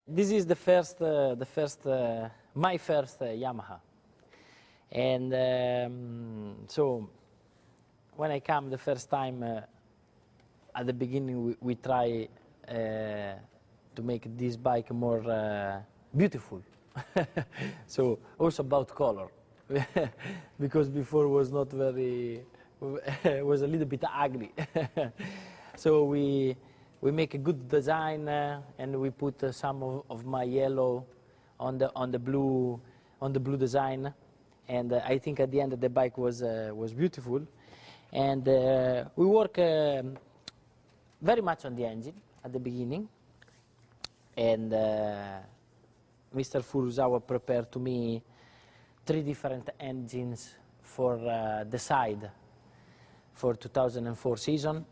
This is my first Yamaha, and so when I come the first time, at the beginning we try to make this bike more beautiful. So also about color, because before was not very, was a little bit ugly. So we make a good design, and we put some of my yellow on the blue design, and I think at the end the bike was beautiful, and we work very much on the engine at the beginning, and Mr. Furuzawa prepared to me 3 different engines for the side for 2004 season.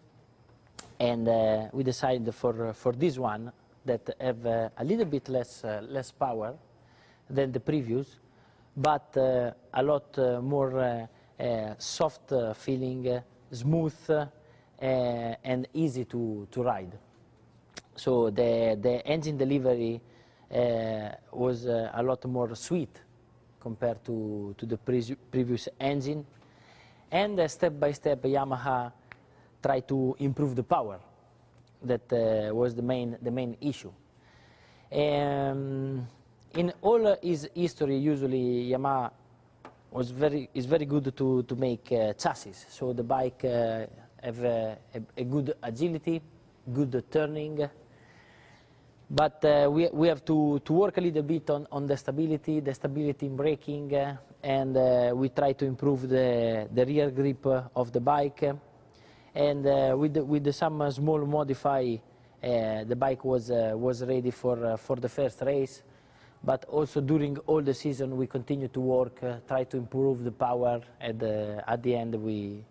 And we decided for this one that have a little bit less power than the previous, but a lot more soft feeling, smooth, and easy to ride. So the engine delivery was a lot more sweet compared to the previous engine, and step by step Yamaha try to improve the power. That was the main issue. In all his history, usually Yamaha is very good to make chassis. So the bike have a good agility, good turning. But we have to work a little bit on the stability in braking, and we try to improve the rear grip of the bike. And with some small modify, the bike was ready for the first race. But also during all the season we continue to work, try to improve the power, and at the end we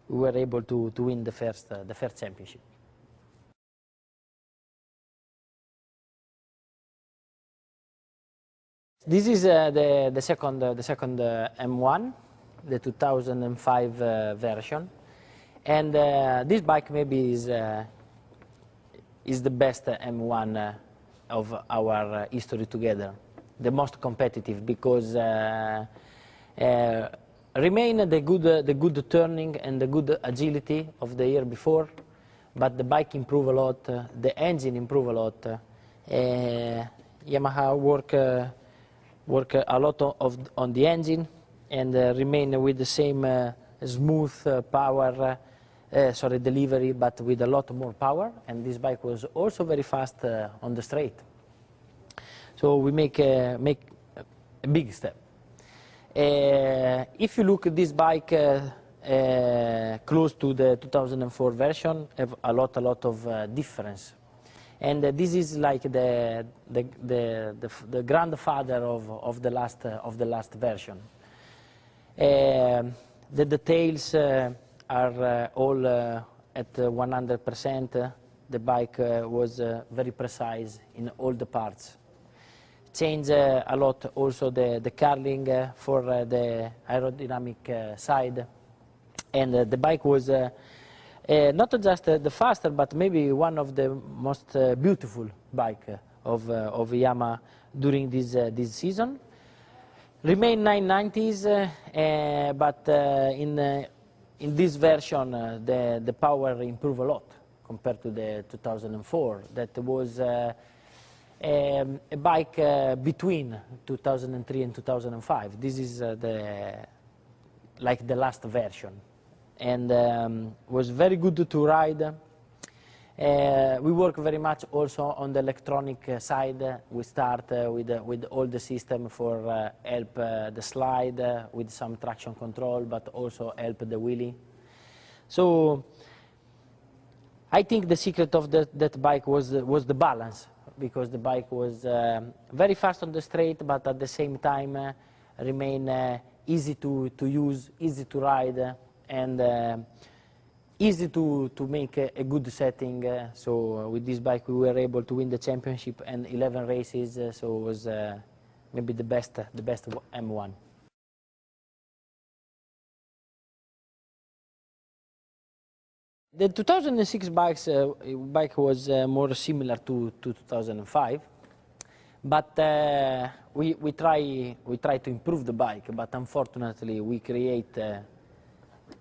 were able to win the first championship. This is the second M1, the 2005 version. And this bike maybe is the best M1 of our history together, the most competitive, because remain the good turning and the good agility of the year before, but the bike improve a lot, the engine improve a lot. Yamaha work a lot on the engine, and remain with the same smooth power. Delivery, but with a lot more power, and this bike was also very fast on the straight. So we make a big step. If you look at this bike close to the 2004 version, have a lot of difference, and this is like the grandfather of the last version. The details are all at 100%. The bike was very precise in all the parts. Changed a lot also the curling for the aerodynamic side. And the bike was not just the faster, but maybe one of the most beautiful bike of Yamaha during this season. Remain 990s, but in this version, the power improved a lot compared to the 2004. That was a bike between 2003 and 2005. This is like the last version, and was very good to ride. We work very much also on the electronic side. We start with all the system for help the slide with some traction control, but also help the wheelie. So I think the secret of that bike was the balance, because the bike was very fast on the straight, but at the same time remain easy to use, easy to ride, and easy to make a good setting. So with this bike we were able to win the championship and 11 races, so it was maybe the best M1. The 2006 bike was more similar to 2005. But we try to improve the bike, but unfortunately we create a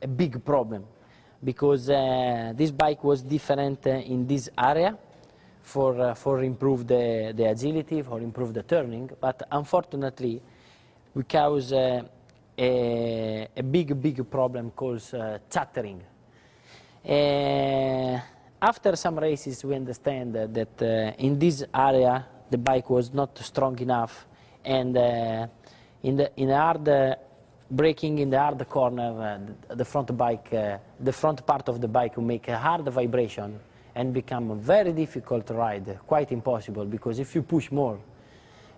big problem because this bike was different in this area for improve the agility, for improve the turning, but unfortunately we cause a big problem called chattering. After some races we understand that in this area the bike was not strong enough, and in hard braking in the hard corner, the front part of the bike will make a hard vibration and become a very difficult ride, quite impossible, because if you push more,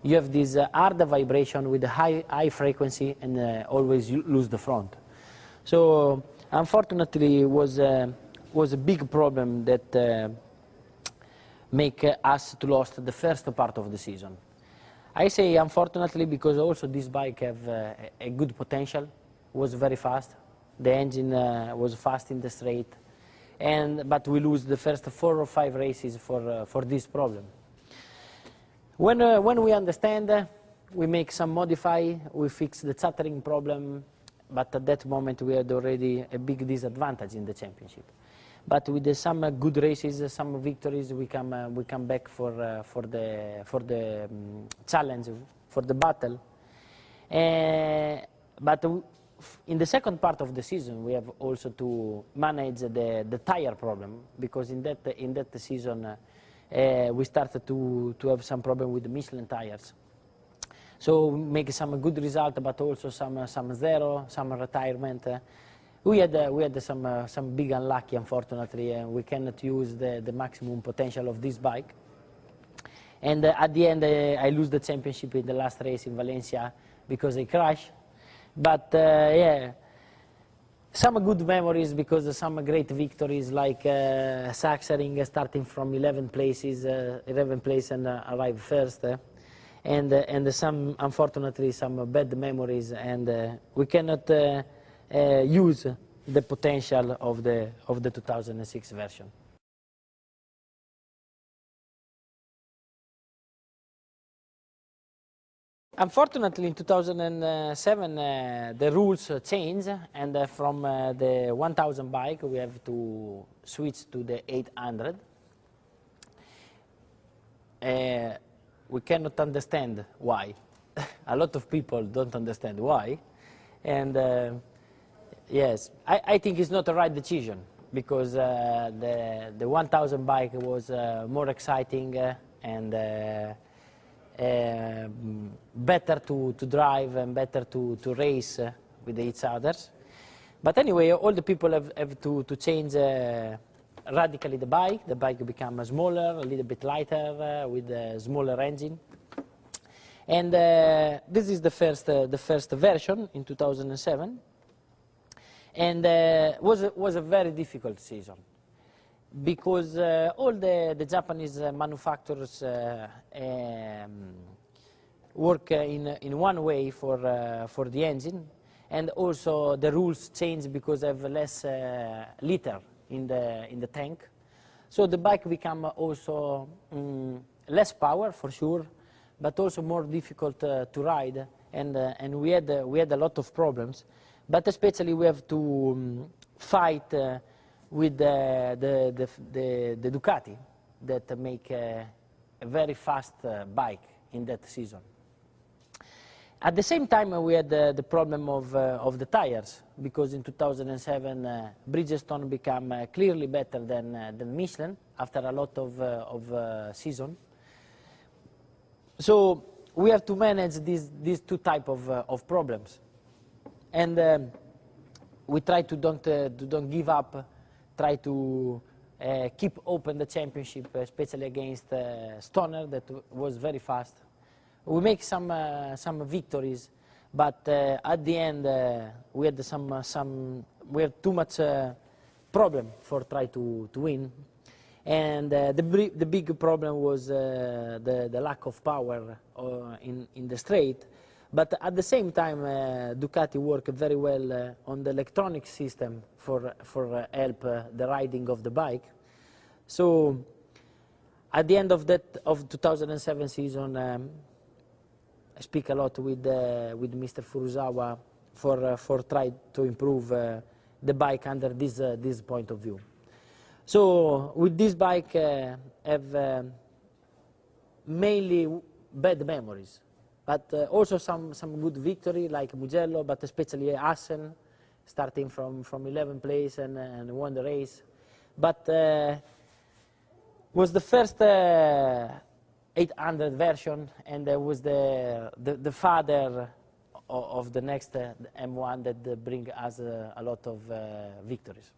you have this hard vibration with a high frequency and always you lose the front. So unfortunately, it was a big problem that make us to lost the first part of the season. I say unfortunately because also this bike have a good potential, was very fast, the engine was fast in the straight, but we lose the first 4 or 5 races for this problem. When we understand, we make some modify, we fix the chattering problem, but at that moment we had already a big disadvantage in the championship. But with some good races, some victories, we come back for the challenge, for the battle. But in the second part of the season, we have also to manage the tire problem, because in that season we started to have some problem with the Michelin tires. So we make some good result, but also some zero, some retirement. We had some big unlucky, unfortunately, and we cannot use the maximum potential of this bike. And at the end, I lose the championship in the last race in Valencia because I crashed. But yeah, some good memories because some great victories like Sachsenring starting from 11 places and arrive first. And some, unfortunately, some bad memories, and we cannot use the potential of the 2006 version. Unfortunately, in 2007, the rules changed, and from the 1000 bike, we have to switch to the 800. We cannot understand why. A lot of people don't understand why, and yes, I think it's not the right decision, because the 1000 bike was more exciting and better to drive and better to race with each others. But anyway, all the people have to change radically the bike. The bike become smaller, a little bit lighter, with a smaller engine. And this is the first version in 2007. And was a very difficult season, because all the Japanese manufacturers work in one way for the engine, and also the rules change because of less liter in the tank. So the bike become also less power for sure, but also more difficult to ride, and we had a lot of problems. But especially we have to fight with the Ducati that make a very fast bike in that season. At the same time, we had the problem of the tires, because in 2007 Bridgestone became clearly better than Michelin after a lot of season. So we have to manage these two type of problems. And we try to don't give up, try to keep open the championship, especially against Stoner that was very fast. We make some victories, but at the end we had we had too much problem for try to win, and the big problem was the lack of power in the straight. But at the same time, Ducati worked very well on the electronic system for help the riding of the bike. So At the end of 2007 season, I speak a lot with Mr. Furuzawa for try to improve the bike under this point of view. So with this bike, have mainly bad memories, but also some good victory like Mugello, but especially Assen, starting from 11th place and won the race. But was the first 800 version, and was the father of the next M1 that bring us a lot of victories.